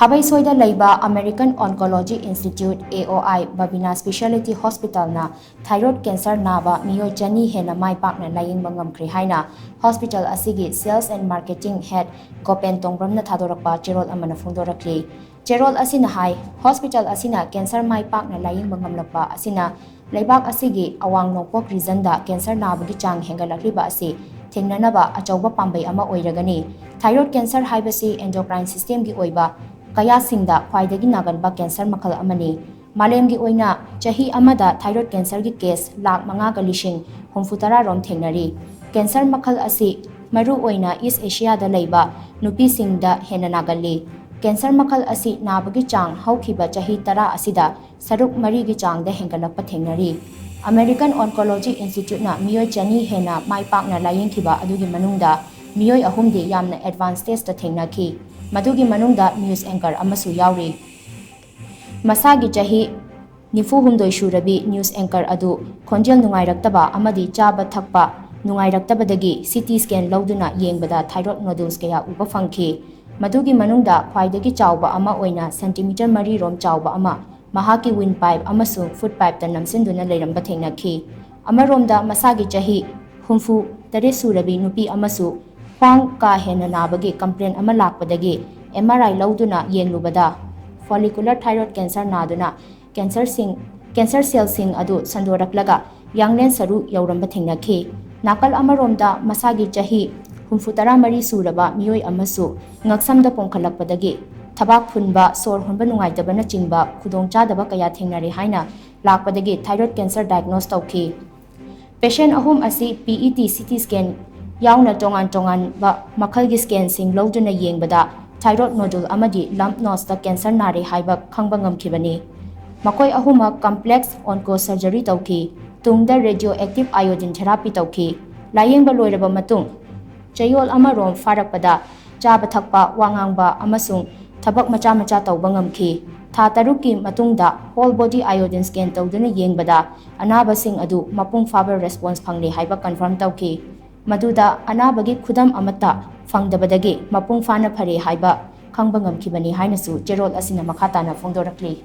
Khabeisoida leiba Ameirican Oncology Institute AOI Babina Specialty Hospital na Thyroid cancer Naba Meeoi Chani Henna Mai Pakna Layengba Ngamkhre haina Hospital asigi Sales and Marketing Head Gopen Tongbram na thadorakpa cherol amana phongdorakli cherol asina hai Hospital asina cancer Mai Pakna Layengba Ngamlakpa asina leibak asigi awang nongpok region da cancer nabagi chang hengalakliba asi thengnanaba achauba pambai ama oiragani thyroid cancer haibasi endocrine system gi oiba kaya singda khwaidagi naganba cancer makal amani malemgi oina chahi amada thyroid cancer gi case lakh manga ga lishing humfutara rom thengnari cancer makal asi maru oina East Asia da leiba nupi singda hena nagali cancer makal asi nabagi chang haukiba chahi tara asida saruk mari gi chang da hengalakpa thengnari Ameirican Oncology Institute na Meeoi Chani Henna Mai Pakna Layengba adugi manungda Meeoi ahumdi yamna advanced stage ta thengnaki madugi manungda news anchor amasu yauri masagi chahi nifu humdoi shurabi news anchor adu khonjel nungairaktaba amadi chaba thakpa nungairaktabadagi CT scan lauduna yengbada thyroid nodules kaya uba phangki madugi manungda khwaidagi chawba ama oina centimeter mari rom chawba ama mahaki windpipe amasung footpipe ta namsinduna leiramba thengnaki amaromda masagi chahi humfu tare surabi nupi amasu khwang ka hena nabagi complaint ama lakpadagi MRI lauduna yenglubada follicular thyroid cancer naduna cancer cell sing adu sandoraklaga yanglen saru yauramba thengnaki nakal amaromda masagi chahi humfutara mari suraba Meeoi amasu ngaksamda pongkhalakpadagi thabak phunba sor honba nungaitabana chingba khudongchadaba kaya thengnari haina lakpadagi thyroid cancer diagnose tawki patient ahum asi PET CT scan yauna tongan ba makhalgi scan sing lauduna yengbada thyroid nodule amadi lump nodes ta cancer nari haiba khangba ngamkhibani makoi ahuma complex onco surgery tawki tungda radioactive iodine therapy tawki layengba loiraba matung chayol amarom farakpada chaba thakpa wangangba amasung thabak macha tawba ngamki tha taruki matungda whole body iodine scan tawduna yengbada anaba sing adu mapung faba response phangli haiba confirm tawki maduda anabagi khudam amata phangdabadagi mapung fana phare haiba khangba ngamkhibani hainasu cherol asina makhatana phongdorakli